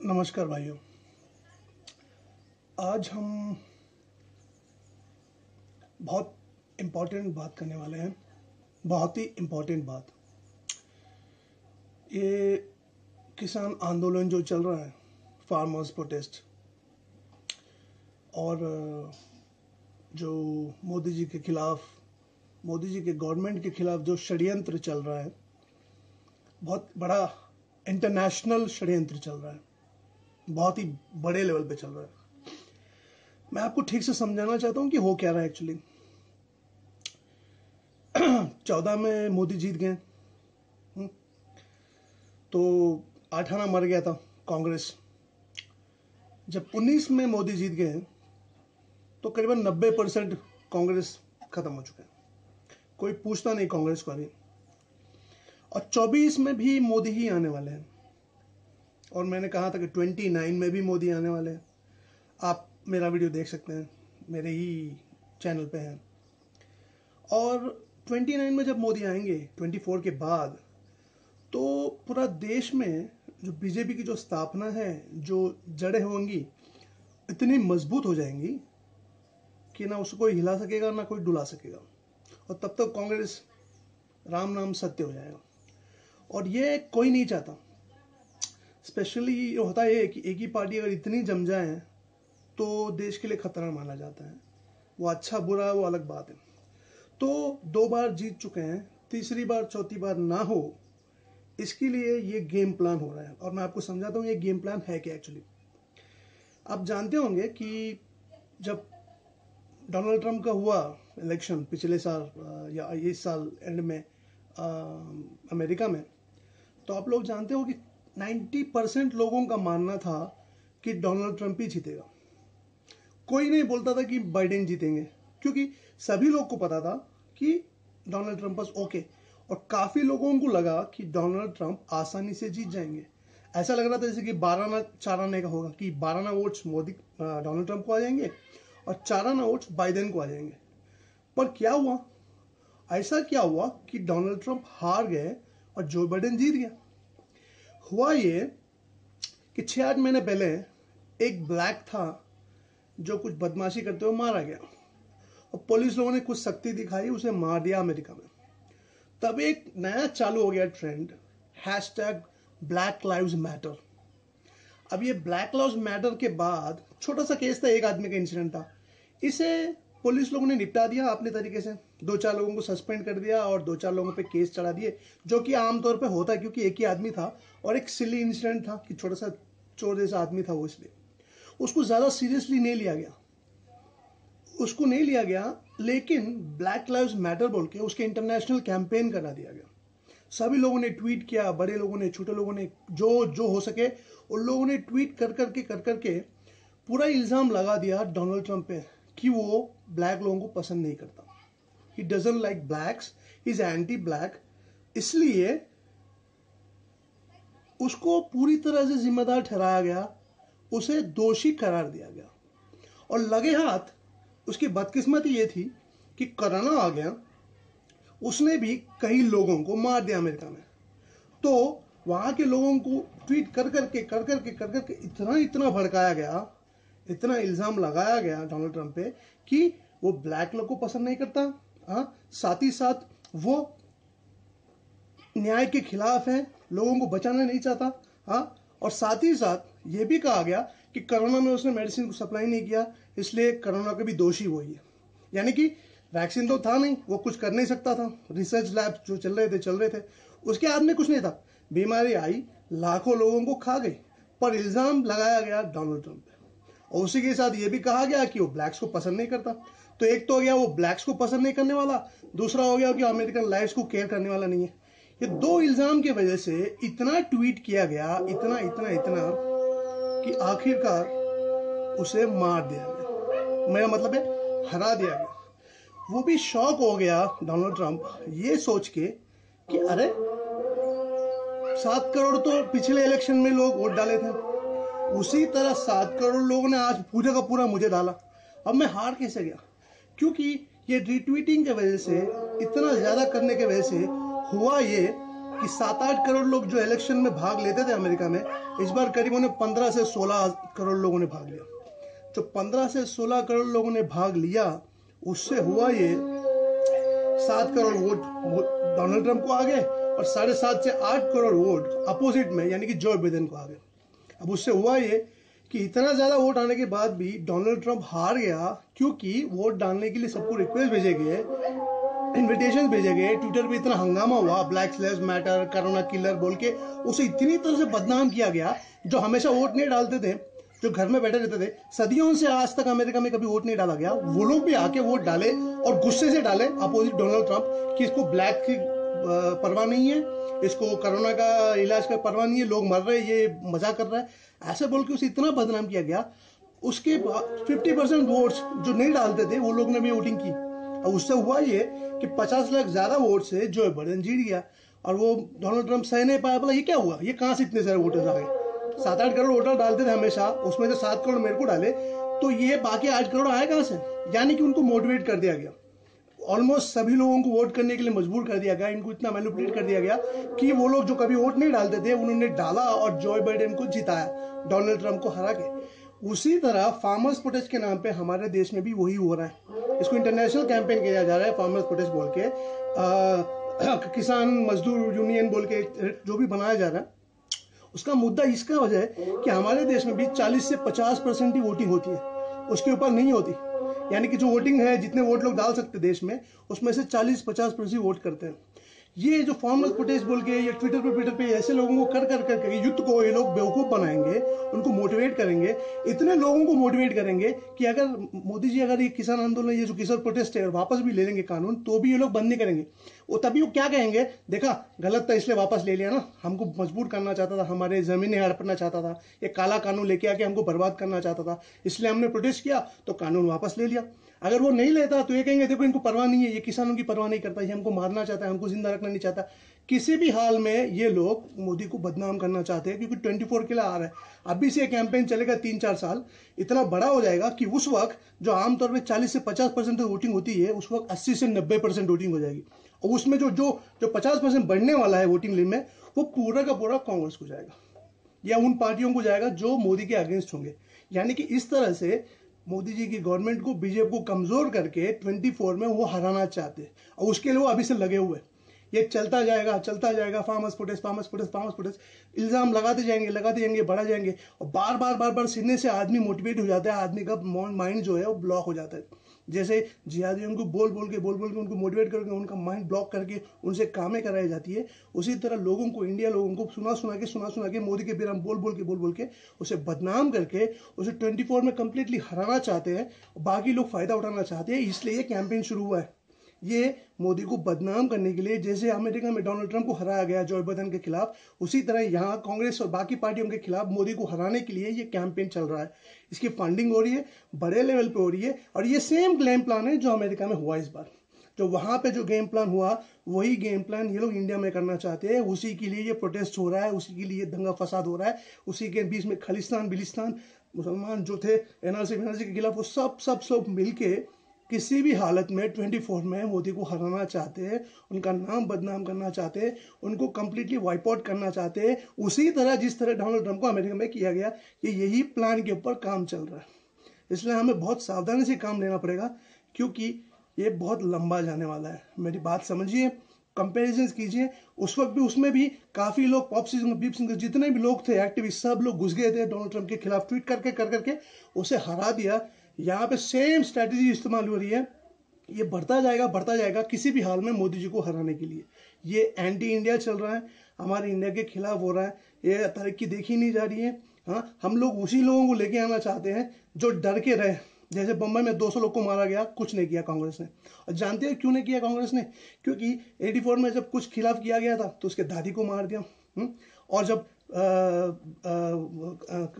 नमस्कार भाइयों। आज हम बहुत इम्पोर्टेंट बात करने वाले हैं। बहुत ही इम्पोर्टेंट बात। ये किसान आंदोलन जो चल रहा है, फार्मर्स प्रोटेस्ट, और जो मोदी जी के खिलाफ, मोदी जी के गवर्नमेंट के खिलाफ जो षड्यंत्र चल रहा है, बहुत बड़ा इंटरनेशनल षड्यंत्र चल रहा है, बहुत ही बड़े लेवल पे चल रहा है। मैं आपको ठीक से समझाना चाहता हूं कि हो क्या रहा है एक्चुअली। 14 में मोदी जीत गए, तो 8 आना मर गया था कांग्रेस। जब 19 में मोदी जीत गए तो करीबन 90% कांग्रेस खत्म हो चुका है, कोई पूछता नहीं कांग्रेस को अभी। और 24 में भी मोदी ही आने वाले हैं, और मैंने कहा था कि 29 में भी मोदी आने वाले हैं। आप मेरा वीडियो देख सकते हैं, मेरे ही चैनल पे है। और 29 में जब मोदी आएंगे, 24 के बाद, तो पूरा देश में जो बीजेपी की जो स्थापना है, जो जड़ें होंगी, इतनी मजबूत हो जाएंगी कि ना उसको कोई हिला सकेगा ना कोई डुला सकेगा। और तब तक कांग्रेस राम नाम सत्य हो जाएगा। और ये कोई नहीं चाहता। स्पेशली होता है कि एक ही पार्टी अगर इतनी जम जाए तो देश के लिए खतरा माना जाता है। वो अच्छा बुरा वो अलग बात है। तो 2 बार जीत चुके हैं, तीसरी बार चौथी बार ना हो, इसके लिए ये गेम प्लान हो रहा है। और मैं आपको समझाता हूँ ये गेम प्लान है क्या एक्चुअली। आप जानते होंगे कि जब डोनाल्ड ट्रंप का हुआ इलेक्शन पिछले साल या इस साल एंड में अमेरिका में, तो आप लोग जानते हो कि 90% लोगों का मानना था कि डोनाल्ड ट्रंप ही जीतेगा। कोई नहीं बोलता था कि बाइडेन जीतेंगे, क्योंकि सभी लोग को पता था कि डोनाल्ड ट्रंप बस ओके। और काफी लोगों को लगा कि डोनाल्ड ट्रंप आसानी से जीत जाएंगे। ऐसा लग रहा था जैसे कि 12 आना 4 आने का होगा, कि 12 आना वोट्स मोदी डोनाल्ड ट्रंप को आ जाएंगे और 4 आना वोट्स बाइडेन को आ जाएंगे। पर क्या हुआ? ऐसा क्या हुआ कि डोनाल्ड ट्रंप हार गए और जो बाइडेन जीत गया। हुआ ये कि 6-8 महीने पहले एक ब्लैक था जो कुछ बदमाशी करते हुए मारा गया, और पुलिस लोगों ने कुछ सख्ती दिखाई, उसे मार दिया अमेरिका में। तब एक नया चालू हो गया ट्रेंड, #BlackLivesMatter। अब ये ब्लैक लाइव्स मैटर के बाद छोटा सा केस था, एक आदमी का इंसिडेंट था, इसे पुलिस लोगों ने निपटा दिया अपने तरीके से। 2-4 लोगों को सस्पेंड कर दिया और 2-4 लोगों पे केस चढ़ा दिए, जो कि आमतौर पे होता है, क्योंकि एक ही आदमी था और एक सिली इंसिडेंट था कि छोटा सा चोर जैसा आदमी था वो, इसलिए उसको ज्यादा सीरियसली नहीं लिया गया। लेकिन ब्लैक लाइव्स मैटर बोल के उसके इंटरनेशनल कैंपेन करा दिया गया। सभी लोगों ने ट्वीट किया, बड़े लोगों ने, छोटे लोगों ने, जो हो सके उन लोगों ने ट्वीट कर करके पूरा इल्जाम लगा दिया डोनाल्ड ट्रंप पे कि वो ब्लैक लोगों को पसंद नहीं करता। He doesn't like blacks, he is anti black. इसलिए उसको पूरी तरह से जिम्मेदार ठहराया गया, उसे दोषी करार दिया गया। और लगे हाथ उसकी बदकिस्मती ये थी कि कोरोना आ गया, उसने भी कई लोगों को मार दिया अमेरिका में। तो वहां के लोगों को ट्वीट कर करके इतना भड़काया गया, इतना इल्जाम लगाया गया डोनाल्ड ट्रंप पे कि वो ब्लैक लोग को पसंद नहीं करता, साथ ही साथ वो न्याय के खिलाफ है, लोगों को बचाना नहीं चाहता। और साथ ही साथ ये भी कहा गया कि कोरोना में उसने मेडिसिन को सप्लाई नहीं किया, इसलिए कोरोना का भी दोषी वही है। यानी कि वैक्सीन तो था नहीं, वो कुछ कर नहीं सकता था, रिसर्च लैब जो चल रहे थे, उसके हाथ में कुछ नहीं था। बीमारी आई, लाखों लोगों को खा गई, पर इल्जाम लगाया गया डोनाल्ड ट्रंप पे। और उसी के साथ ये भी कहा गया कि वो ब्लैक्स को पसंद नहीं करता। तो एक तो हो गया वो ब्लैक्स को पसंद नहीं करने वाला, दूसरा हो गया कि अमेरिकन लाइफ्स को केयर करने वाला नहीं है। ये 2 इल्जाम की वजह से इतना ट्वीट किया गया, इतना कि आखिरकार उसे मार दिया गया। मेरा मतलब है हरा दिया गया। वो भी शॉक हो गया डोनाल्ड ट्रंप ये सोच के कि अरे 7 करोड़ तो पिछले इलेक्शन में लोग वोट डाले थे, उसी तरह 7 करोड़ लोगों ने आज पूरे का पूरा मुझे डाला, अब मैं हार कैसे गया? क्योंकि ये रिट्वीटिंग की वजह से, इतना ज्यादा करने की वजह से हुआ ये कि 7-8 करोड़ लोग जो इलेक्शन में भाग लेते थे अमेरिका में, इस बार करीब उन्हें 15 से 16 करोड़ लोगों ने भाग लिया। जो 15 से 16 करोड़ लोगों ने भाग लिया, उससे हुआ ये 7 करोड़ वोट डोनाल्ड ट्रंप को आ गए और 7.5 से 8 करोड़ वोट अपोजिट में यानी कि जो बाइडेन को आ गए। अब उससे हुआ ये कि इतना ज्यादा वोट आने के बाद भी डोनाल्ड ट्रंप हार गया, क्योंकि वोट डालने के लिए सबको रिक्वेस्ट भेजे गए, इन्विटेशन भेजे गए, ट्विटर पे इतना हंगामा हुआ, black lives matter, corona killer बोल के उसे इतनी तरह से बदनाम किया गया। जो हमेशा वोट नहीं डालते थे, जो घर में बैठे रहते थे, सदियों से आज तक अमेरिका में कभी वोट नहीं डाला गया, वो लोग भी आके वोट डाले और गुस्से से डाले अपोजिट डोनाल्ड ट्रंप कि इसको ब्लैक की परवाह नहीं है, इसको कोरोना का इलाज का परवाह नहीं है, लोग मर रहे, ये मजाक कर रहा है, ऐसे बोल के उसे इतना बदनाम किया गया। उसके बाद 50% वोट्स जो नहीं डालते थे वो लोग ने भी वोटिंग की और उससे हुआ ये कि 50 लाख ज्यादा वोट से जो बाइडेन जीत गया और वो डोनाल्ड ट्रंप सह नहीं पाया। बोला ये क्या हुआ, ये कहां से इतने सारे वोटर्स आ गए, 7-8 करोड़ वोटर डालते थे हमेशा, उसमें से 7 करोड़ मेरे को डाले, तो ये बाकी 8 करोड़ आए कहां से। यानी कि उनको मोटिवेट कर दिया गया, ऑलमोस्ट सभी लोगों को वोट करने के लिए मजबूर कर दिया गया, इनको इतना मैनिपुलेट कर दिया गया कि वो लोग जो कभी वोट नहीं डालते थे उन्होंने डाला और जो बाइडेन को जिताया, डोनाल्ड ट्रंप को हरा के। उसी तरह फार्मर्स प्रोटेस्ट के नाम पे हमारे देश में भी वही हो रहा है। इसको इंटरनेशनल कैंपेन किया जा रहा है फार्मर्स प्रोटेस्ट बोल के, किसान मजदूर यूनियन बोल के जो भी बनाया जा रहा है, उसका मुद्दा इसका वजह है कि हमारे देश में भी 40 से 50% ही वोटिंग होती है, उसके ऊपर नहीं होती। यानी कि जो वोटिंग है, जितने वोट लोग डाल सकते देश में, उसमें से 40-50% वोट करते हैं। ये जो फार्मर्स प्रोटेस्ट बोल के ये ट्विटर पे ऐसे लोगों को कर कर करके युद्ध को ये लोग बेवकूफ बनाएंगे, उनको मोटिवेट करेंगे, इतने लोगों को मोटिवेट करेंगे कि अगर मोदी जी अगर ये किसान आंदोलन, ये जो किसान प्रोटेस्ट है वापस भी ले लेंगे कानून, तो भी ये लोग बंद नहीं करेंगे। वो तभी वो क्या कहेंगे, देखा गलत था इसलिए वापस ले लिया ना, हमको मजबूर करना चाहता था, हमारे जमीनें हड़पना चाहता था, ये काला कानून लेके आके हमको बर्बाद करना चाहता था, इसलिए हमने प्रोटेस्ट किया तो कानून वापस ले लिया। अगर वो नहीं लेता तो ये कहेंगे देखो इनको परवाह नहीं है, ये किसानों की परवाह नहीं करता, ये हमको मारना चाहता है, हमको जिंदा रखना नहीं चाहता। किसी भी हाल में ये लोग मोदी को बदनाम करना चाहते हैं, क्योंकि 24 के लिए आ रहा है। अभी से कैंपेन चलेगा 3-4 साल, इतना बड़ा हो जाएगा कि उस वक्त जो आमतौर पर 40 से 50% वोटिंग होती है, उस वक्त 80 से 90% वोटिंग हो जाएगी। और उसमें जो 50% बढ़ने वाला है वोटिंग लिस्ट में, वो पूरा का पूरा कांग्रेस को जाएगा या उन पार्टियों को जाएगा जो मोदी के अगेंस्ट होंगे। यानी कि इस तरह से मोदी जी की गवर्नमेंट को, बीजेपी को कमजोर करके 24 में वो हराना चाहते हैं और उसके लिए वो अभी से लगे हुए। ये चलता जाएगा, फार्मर्स प्रोटेस्ट, इल्जाम लगाते जाएंगे, बढ़ा जाएंगे और बार बार सिरने से आदमी मोटिवेट हो जाता है, आदमी का माइंड जो है वो ब्लॉक हो जाता है। जैसे जिहादियों को बोल बोल के उनको मोटिवेट करके उनका माइंड ब्लॉक करके उनसे कामें कराई जाती है, उसी तरह लोगों को, इंडिया लोगों को सुना के मोदी के बिना बोल के उसे बदनाम करके उसे 24 में कंप्लीटली हराना चाहते हैं। बाकी लोग फायदा उठाना चाहते हैं, इसलिए ये कैंपेन शुरू हुआ है। ये मोदी को बदनाम करने के लिए, जैसे अमेरिका में डोनाल्ड ट्रंप को हराया गया जो बाइडेन के खिलाफ, उसी तरह यहाँ कांग्रेस और बाकी पार्टियों के खिलाफ मोदी को हराने के लिए ये कैंपेन चल रहा है। इसकी फंडिंग हो रही है, बड़े लेवल पे हो रही है और ये सेम गेम प्लान है जो अमेरिका में हुआ इस बार। जो वहां पे जो गेम प्लान हुआ, वही गेम प्लान ये लोग इंडिया में करना चाहते हैं। उसी के लिए ये प्रोटेस्ट हो रहा है, उसी के लिए दंगा फसाद हो रहा है, उसी के बीच में खालिस्तान बिलिस्तान मुसलमान जो थे एनआरसी के खिलाफ, वो सब मिलके किसी भी हालत में 24 में मोदी को हराना चाहते हैं, उनका नाम बदनाम करना चाहते हैं, उनको कंप्लीटली वाइप आउट करना चाहते हैं। उसी तरह जिस तरह डोनाल्ड ट्रंप को अमेरिका में किया गया, कि यही प्लान के ऊपर काम चल रहा है। इसलिए हमें बहुत सावधानी से काम लेना पड़ेगा, क्योंकि ये बहुत लंबा जाने वाला है। मेरी बात समझिए, कंपेरिजन कीजिए। उस वक्त भी, उसमें भी काफी लोग, पॉप सिंगर, बीप सिंगर, जितने भी लोग थे एक्टिविस्ट, सब लोग घुस गए थे डोनाल्ड ट्रंप के खिलाफ, ट्वीट करके उसे हरा दिया। यहाँ पे सेम स्ट्रैटेजी इस्तेमाल हो रही है। ये बढ़ता जाएगा किसी भी हाल में मोदी जी को हराने के लिए। ये एंटी इंडिया चल रहा है, हमारे इंडिया के खिलाफ हो रहा है, ये तरक्की देखी नहीं जा रही है। हाँ, हम लोग उसी लोगों को लेके आना चाहते हैं जो डर के रहे। जैसे बम्बई में 200 लोग को मारा गया, कुछ नहीं किया कांग्रेस ने। और जानते हैं क्यों नहीं किया कांग्रेस ने? क्योंकि 84 में जब कुछ खिलाफ किया गया था तो उसके दादी को मार दिया। और जब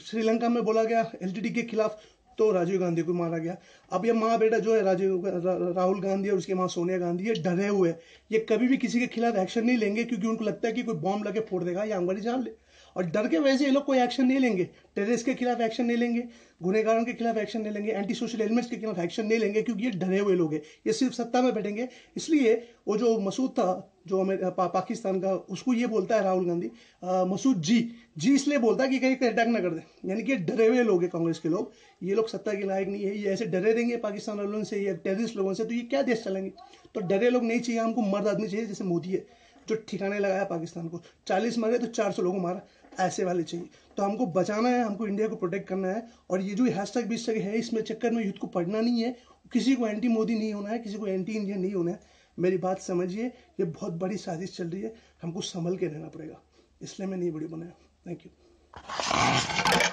श्रीलंका में बोला गया एलटीटी के खिलाफ, तो राजीव गांधी को मारा गया। अब ये माँ बेटा जो है राहुल गांधी और उसकी माँ सोनिया गांधी, ये डरे हुए, ये कभी भी किसी के खिलाफ एक्शन नहीं लेंगे, क्योंकि उनको लगता है कि कोई बॉम्ब लगे फोड़ देगा या हमारी जान ले। और डर के वजह से ये लोग कोई एक्शन नहीं लेंगे, टेररिस्ट के खिलाफ एक्शन नहीं लेंगे, गुनहगारों के खिलाफ एक्शन नहीं लेंगे, एंटी सोशल एलिमेंट्स के खिलाफ एक्शन नहीं लेंगे, क्योंकि ये डरे हुए लोग हैं, ये सिर्फ सत्ता में बैठेंगे। इसलिए वो जो मसूद था, जो पाकिस्तान का, उसको ये बोलता है राहुल गांधी, मसूद जी इसलिए बोलता है कि कहीं अटैक ना कर दे, यानी कि डरे हुए लोग हैं कांग्रेस के लोग। ये लोग सत्ता के लायक नहीं है, ये ऐसे डरे रहेंगे पाकिस्तान वालों से या टेररिस्ट लोगों से, तो ये क्या देश चलेंगे। तो डरे लोग नहीं चाहिए हमको, मर्द आदमी चाहिए जैसे मोदी है, जो ठिकाने लगाया पाकिस्तान को, 40 मारे तो 400 लोगों मारा, ऐसे वाले चाहिए। तो हमको बचाना है, हमको इंडिया को प्रोटेक्ट करना है। और ये जो हैशटैग 20 है, इसमें चक्कर में युद्ध को पढ़ना नहीं है, किसी को एंटी मोदी नहीं होना है, किसी को एंटी इंडियन नहीं होना है। मेरी बात समझिए, ये बहुत बड़ी साजिश चल रही है, हमको संभल के रहना पड़ेगा, इसलिए मैं नहीं वीडियो बनाया। Thank you.